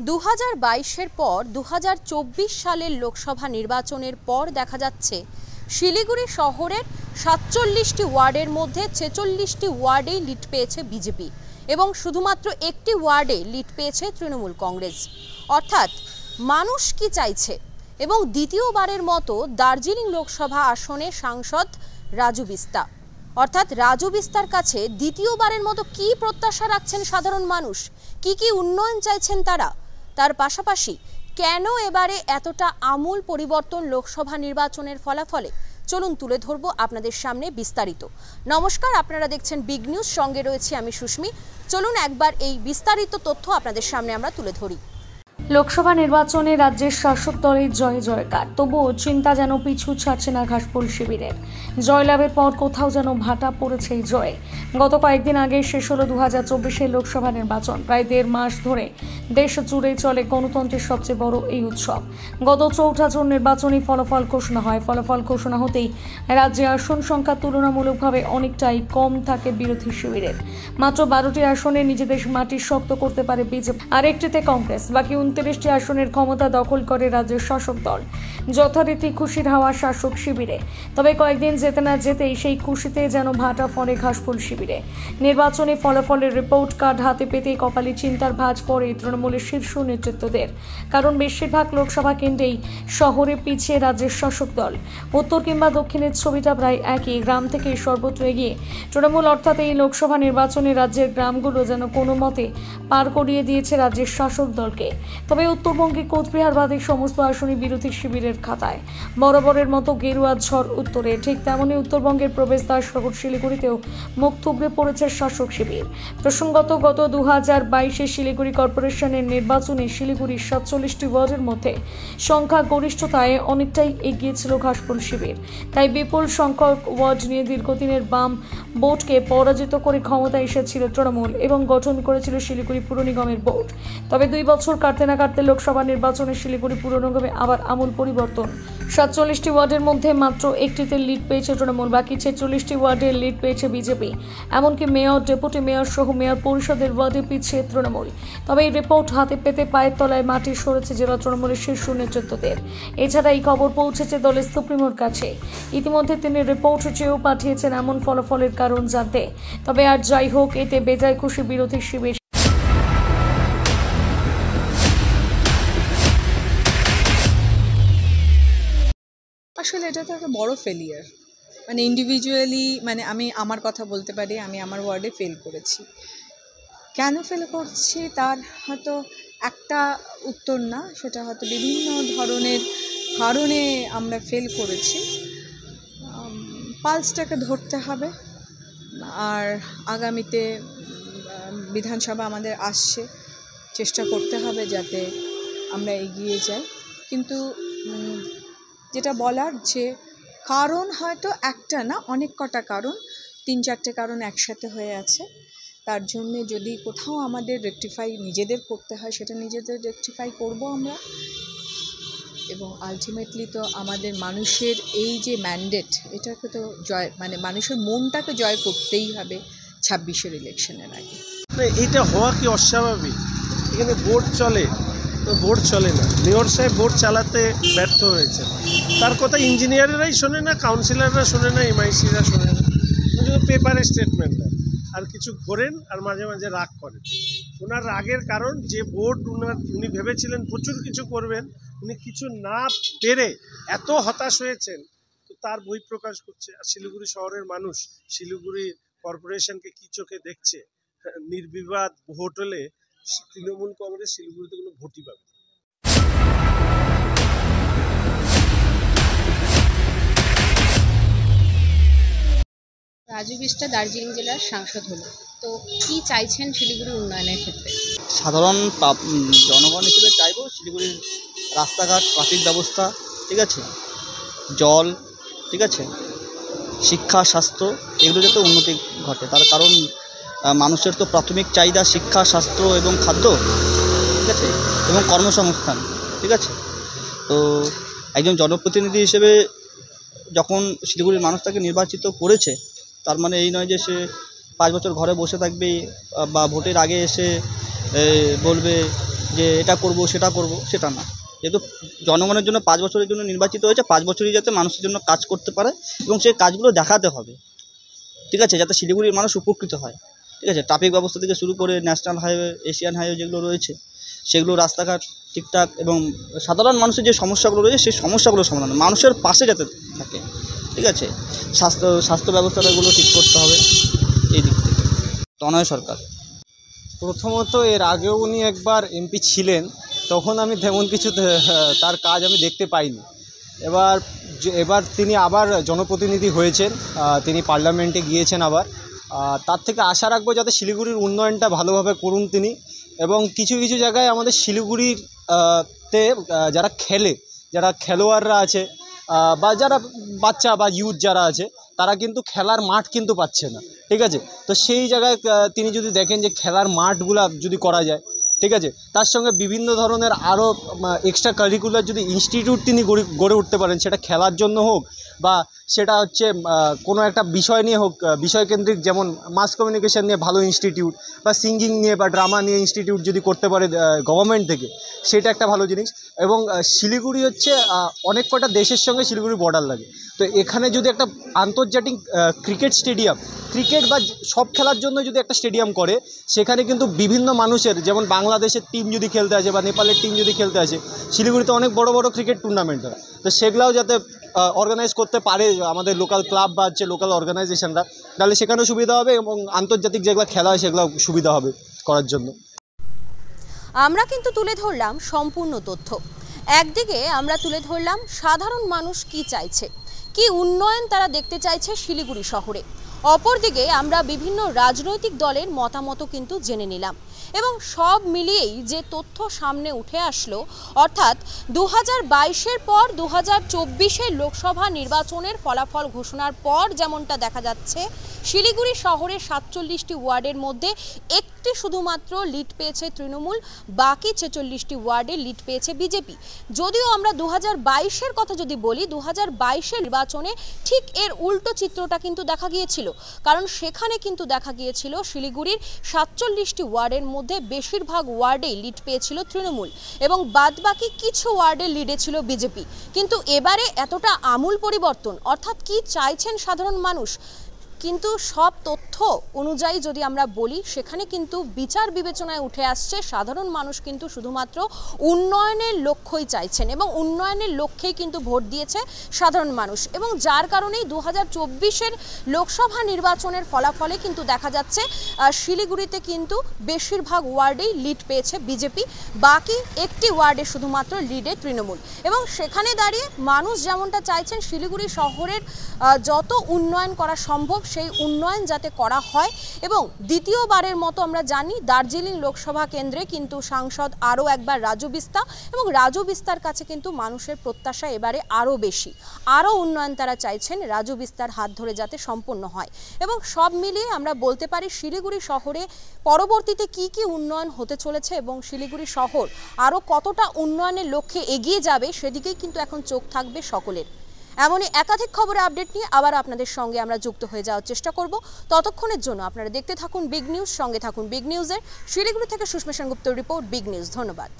2022-এর পর 2024 সালের লোকসভা নির্বাচনের পর দেখা যাচ্ছে শিলিগুড়ি শহরের 47টি ওয়ার্ডের মধ্যে 46টি ওয়ার্ডেই লিড পেয়েছে বিজেপি এবং শুধুমাত্র একটি ওয়ার্ডে লিড পেয়েছে তৃণমূল কংগ্রেস। অর্থাৎ মানুষ কি চাইছে এবং দ্বিতীয়বারের মতো দার্জিলিং লোকসভা আসনে সাংসদ রাজু বিস্তা, অর্থাৎ রাজু বিস্তার কাছে দ্বিতীয়বারের মতো কি প্রত্যাশা রাখছেন সাধারণ মানুষ, কি উন্নয়ন চাইছেন তারা, তার পাশাপাশি কেন এবারে এতটা আমূল পরিবর্তন লোকসভা নির্বাচনের ফলাফলে, চলুন তুলে ধরবো আপনাদের সামনে বিস্তারিত। নমস্কার, আপনারা দেখছেন বিগ নিউজ, সঙ্গে রয়েছি আমি সুস্মি। চলুন একবার এই বিস্তারিত তথ্য আপনাদের সামনে আমরা তুলে ধরি। লোকসভা নির্বাচনে রাজ্যের শাসক দলের জয় জয়কার, তবুও চিন্তা যেন পিছু ছাড়ছে না ঘাসফুল শিবিরের। জয়লাভের পর কোথাও যেন ভাটা পড়েছে এই জয়ে। গত কয়েকদিন আগে শেষ হলো 2024-এর লোকসভা নির্বাচন। প্রায় 1.5 মাস ধরে দেশ জুড়ে চলে গণতন্ত্রের সবচেয়ে বড় এই উৎসব। গত 4 জুন নির্বাচনী ফলাফল ঘোষণা হয়। ফলাফল ঘোষণা হতেই রাজ্যে আসন সংখ্যা তুলনামূলকভাবে অনেকটাই কম থাকে বিরোধী শিবিরের। মাত্র 12টি আসনে নিজেদের মাটি শক্ত করতে পারে বিজেপি, আর একটিতে কংগ্রেস। বাকি 29টি আসনের ক্ষমতা দখল করে রাজ্যের শাসক দল। যথারীতি খুশির হাওয়া শাসক শিবিরে। তবে কয়েকদিন যেতে না যেতেই সেই খুশিতে যেন ভাটা পড়ে ঘাসফুল শিবিরে। নির্বাচনী ফলাফলের রিপোর্ট কার্ড হাতে পেতেই কপালে চিন্তার ভাঁজ পড়ে তৃণমূলের শীর্ষ নেতৃত্বদের। কারণ বেশিরভাগ লোকসভা কেন্দ্রেই শহরে পিছিয়ে রাজ্যের শাসক দল। উত্তর কিংবা দক্ষিণের ছবিটা প্রায় একই। গ্রাম থেকে সর্বত্র এগিয়ে তৃণমূল। অর্থাৎ এই লোকসভা নির্বাচনে রাজ্যের গ্রামগুলো যেন কোনো মতে পার করিয়ে দিয়েছে রাজ্যের শাসক দলকে। তবে উত্তরবঙ্গে কোচবিহার বাদে সমস্ত আসনই বিরোধী শিবিরের খাতায়। বরাবরের মতো গেরুয়া ঝড় উত্তরে, ঠিক তেমনই উত্তরবঙ্গের প্রবেশদ্বার শহর শিলিগুড়িতেও মুখ থুবড়ে পড়েছে শাসক শিবির। প্রসঙ্গত, গত 2022-এ শিলিগুড়ি কর্পোরেশনের নির্বাচনে শিলিগুড়ির 47টি ওয়ার্ডের মধ্যে সংখ্যা গরিষ্ঠতায় অনেকটাই এগিয়ে ছিল ঘাসফুল শিবির। তাই বিপুল সংখ্যক ওয়ার্ড নিয়ে দীর্ঘদিনের বাম বোর্ডকে পরাজিত করে ক্ষমতায় এসেছিল তৃণমূল এবং গঠন করেছিল শিলিগুড়ি পুর নিগমের বোর্ড। তবে 2 বছর কাটতে না কাটতে লোকসভা নির্বাচনে শিলিগুড়ি পুর নিগমে আবার আমূল পরিবর্তন। 47টি ওয়ার্ডের মধ্যে মাত্র একটিতে লিড পেয়েছে তৃণমূল, বাকি 46টি ওয়ার্ডে লিড পেয়েছে বিজেপি। এমনকি মেয়র, ডেপুটি মেয়র সহ মেয়র পরিষদের ওয়ার্ডে পিছিয়ে তৃণমূল। তবে এই রিপোর্ট হাতে পেতে পায়ের তলায় মাটি সরেছে জেলা তৃণমূলের শীর্ষ নেতৃত্বদের। এছাড়া এই খবর পৌঁছেছে দলের সুপ্রিমোর কাছে। ইতিমধ্যে তিনি রিপোর্ট চেয়েও পাঠিয়েছেন এমন ফলাফলের কারণ জানতে। তবে আর যাই হোক, এতে বেজায় খুশি বিরোধী শিবির। আসলে এটা তো একটা বড় ফেলিয়ার। মানে ইন্ডিভিজুয়ালি, মানে আমি আমার কথা বলতে পারি, আমি আমার ওয়ার্ডে ফেল করেছি। কেন ফেল করছি তার হয়তো একটা উত্তর না, সেটা হয়তো বিভিন্ন ধরনের কারণে আমরা ফেল করেছি। পালসটাকে ধরতে হবে। আর আগামীতে বিধানসভা আমাদের আসছে, চেষ্টা করতে হবে যাতে আমরা এগিয়ে যাই। কিন্তু যেটা বলার, যে কারণ হয়তো একটা না, অনেক কটা কারণ, 3-4টে কারণ একসাথে হয়ে আছে। তার জন্যে যদি কোথাও আমাদের রেকটিফাই নিজেদের করতে হয়, সেটা নিজেদের রেকটিফাই করব আমরা। এবং আলটিমেটলি তো আমাদের মানুষের এই যে ম্যান্ডেট, এটাকে তো জয়, মানে মানুষের মনটাকে জয় করতেই হবে 26-এর ইলেকশনের আগে। এটা হওয়া কি অস্বাভাবিক? এখানে ভোট চলে, তো ভোট চলে না। মেয়র সাহেব ভোট চালাতে ব্যর্থ হয়েছে। তার কথা ইঞ্জিনিয়াররাই শোনে না, কাউন্সিলররা শোনে না, এমআইসিরা শোনে না। শুধু পেপারে স্টেটমেন্ট দেন আর কিছু ঘোরেন আর মাঝে মাঝে রাগ করেন। ওনার রাগের কারণ, যে ভোট উনি ভেবেছিলেন প্রচুর কিছু করবেন, উনি কিছু না পেরে এত হতাশ হয়েছেন, তো তার বহিঃপ্রকাশ করছে। আর শিলিগুড়ি শহরের মানুষ শিলিগুড়ি কর্পোরেশনকে কি চোখে দেখছে? নির্বিবাদ ভোট হলে তৃণমূল কংগ্রেস শিলিগুড়িতে কোনো ভোটই পাবে। রাজু বিস্তা দার্জিলিং জেলার সাংসদ হলো, তো কি চাইছেন শিলিগুড়ির উন্নয়নের ক্ষেত্রে? সাধারণ জনগণ হিসেবে চাইব শিলিগুড়ির রাস্তাঘাট, ট্রাফিক ব্যবস্থা, ঠিক আছে, জল, ঠিক আছে, শিক্ষা, স্বাস্থ্য, এগুলো যাতে উন্নতি ঘটে। তার কারণ মানুষের তো প্রাথমিক চাহিদা শিক্ষা, স্বাস্থ্য এবং খাদ্য, ঠিক আছে, এবং কর্মসংস্থান, ঠিক আছে। তো একজন জনপ্রতিনিধি হিসেবে যখন শিলিগুড়ির মানুষ তাকে নির্বাচিত করেছে, তার মানে এই নয় যে সে 5 বছর ঘরে বসে থাকবে বা ভোটের আগে এসে বলবে যে এটা করব সেটা করব, সেটা না। যেহেতু জনগণের জন্য 5 বছরের জন্য নির্বাচিত হয়েছে, 5 বছরই যাতে মানুষের জন্য কাজ করতে পারে এবং সেই কাজগুলো দেখাতে হবে, ঠিক আছে, যাতে শিলিগুড়ির মানুষ উপকৃত হয়, ঠিক আছে। ট্রাফিক ব্যবস্থা থেকে শুরু করে ন্যাশনাল হাইওয়ে, এশিয়ান হাইওয়ে যেগুলো রয়েছে সেগুলো, রাস্তাঘাট ঠিকঠাক এবং সাধারণ মানুষের যে সমস্যাগুলো রয়েছে সেই সমস্যাগুলো সমাধান মানুষের পাশে যাতে থাকে, ঠিক আছে। স্বাস্থ্য ব্যবস্থাটাগুলো ঠিক করতে হবে এই দিক থেকে। তনয় সরকার। প্রথমত এর আগেও উনি একবার এমপি ছিলেন, তখন আমি তেমন কিছু তার কাজ আমি দেখতে পাইনি। এবার তিনি আবার জনপ্রতিনিধি হয়েছেন, তিনি পার্লামেন্টে গিয়েছেন আবার। তার থেকে আশা রাখবো যাতে শিলিগুড়ির উন্নয়নটা ভালোভাবে করুন তিনি, এবং কিছু কিছু জায়গায় আমাদের শিলিগুড়ির যারা খেলোয়াড়রা আছে বা যারা বাচ্চা বা ইউথ যারা আছে তারা কিন্তু খেলার মাঠ কিন্তু পাচ্ছে না, ঠিক আছে। তো সেই জায়গায় তিনি যদি দেখেন যে খেলার মাঠগুলা যদি করা যায়, ঠিক আছে, তার সঙ্গে বিভিন্ন ধরনের আরও এক্সট্রা কারিকুলার যদি ইনস্টিটিউট তিনি গড়ে উঠতে পারেন, সেটা খেলার জন্য হোক বা সেটা হচ্ছে কোনো একটা বিষয় নিয়ে হোক, বিষয়কেন্দ্রিক, যেমন মাস কমিউনিকেশন নিয়ে ভালো ইনস্টিটিউট বা সিঙ্গিং নিয়ে বা ড্রামা নিয়ে ইনস্টিটিউট যদি করতে পারে গভর্নমেন্ট থেকে, সেটা একটা ভালো জিনিস। এবং শিলিগুড়ি হচ্ছে অনেক কটা দেশের সঙ্গে শিলিগুড়ি বর্ডার লাগে, তো এখানে যদি একটা আন্তর্জাতিক ক্রিকেট স্টেডিয়াম, ক্রিকেট বা সব খেলার জন্য যদি একটা স্টেডিয়াম করে, সেখানে কিন্তু বিভিন্ন মানুষের, যেমন বাংলাদেশের টিম যদি খেলতে আসে বা নেপালের টিম যদি খেলতে আসে, শিলিগুড়িতে অনেক বড় বড় ক্রিকেট টুর্নামেন্ট হয়, তো সেগুলোও যাতে অর্গানাইজ করতে পারে আমাদের লোকাল ক্লাব বা হচ্ছে লোকাল অর্গানাইজেশনরা, তাহলে সেখানেও সুবিধা হবে এবং আন্তর্জাতিক যেগুলো খেলা হয় সেগুলো সুবিধা হবে করার জন্য। আমরা কিন্তু তুলে ধরলাম সম্পূর্ণ তথ্য। একদিকে আমরা তুলে ধরলাম সাধারণ মানুষ কি চাইছে, কি উন্নয়ন তারা দেখতে চাইছে শিলিগুড়ি শহরে। অপরদিকে আমরা বিভিন্ন রাজনৈতিক দলের মতামতও কিন্তু জেনে নিলাম, এবং সব মিলিয়েই যে তথ্য সামনে উঠে আসলো, অর্থাৎ 2022-এর পর 2024-এর লোকসভা নির্বাচনের ফলাফল ঘোষণার পর যেমনটা দেখা যাচ্ছে, শিলিগুড়ি শহরের 47টি ওয়ার্ডের মধ্যে একটি শুধুমাত্র লিড পেয়েছে তৃণমূল, বাকি 46টি ওয়ার্ডে লিড পেয়েছে বিজেপি। যদিও আমরা 2022-এর কথা যদি বলি, 2022-এর নির্বাচনে ঠিক এর উল্টো চিত্রটা কিন্তু দেখা গিয়েছিল, কারণ সেখানে কিন্তু দেখা গিয়েছিল শিলিগুড়ির 47টি ওয়ার্ডের মধ্যে বেশিরভাগ ওয়ার্ডেই লিড পেয়েছিল তৃণমূল এবং বাদবাকি কিছু ওয়ার্ডে লিডে ছিল বিজেপি। কিন্তু এবারে এতটা আমূল পরিবর্তন, অর্থাৎ কি চাইছেন সাধারণ মানুষ, কিন্তু সব তথ্য অনুযায়ী যদি আমরা বলি, সেখানে কিন্তু বিচার বিবেচনায় উঠে আসছে সাধারণ মানুষ কিন্তু শুধুমাত্র উন্নয়নের লক্ষ্যই চাইছেন এবং উন্নয়নের লক্ষ্যেই কিন্তু ভোট দিয়েছে সাধারণ মানুষ। এবং যার কারণেই 2024-এর লোকসভা নির্বাচনের ফলাফলে কিন্তু দেখা যাচ্ছে শিলিগুড়িতে কিন্তু বেশিরভাগ ওয়ার্ডেই লিড পেয়েছে বিজেপি, বাকি একটি ওয়ার্ডে শুধুমাত্র লিডে তৃণমূল। এবং সেখানে দাঁড়িয়ে মানুষ যেমনটা চাইছেন শিলিগুড়ি শহরের যত উন্নয়ন করা সম্ভব সেই উন্নয়ন যাতে করা হয়। এবং দ্বিতীয়বারের মতো আমরা জানি দার্জিলিং লোকসভা কেন্দ্রে কিন্তু সাংসদ আরও একবার রাজু বিস্তা, এবং রাজু বিস্তার কাছে কিন্তু মানুষের প্রত্যাশা এবারে আরও বেশি, আরও উন্নয়ন তারা চাইছেন রাজু বিস্তার হাত ধরে যাতে সম্পন্ন হয়। এবং সব মিলিয়ে আমরা বলতে পারি শিলিগুড়ি শহরে পরবর্তীতে কি কি উন্নয়ন হতে চলেছে এবং শিলিগুড়ি শহর আরও কতটা উন্নয়নের লক্ষ্যে এগিয়ে যাবে, সেদিকেই কিন্তু এখন চোখ থাকবে সকলের। এমনই একাধিক খবরের আপডেট নিয়ে আবার আপনাদের সঙ্গে আমরা যুক্ত হয়ে যাওয়ার চেষ্টা করব। ততক্ষণের জন্য আপনারা দেখতে থাকুন বিগ নিউজ, সঙ্গে থাকুন বিগ নিউজের। শিলিগুড়ি থেকে সুস্মিতা সেনগুপ্তের রিপোর্ট, বিগ নিউজ। ধন্যবাদ।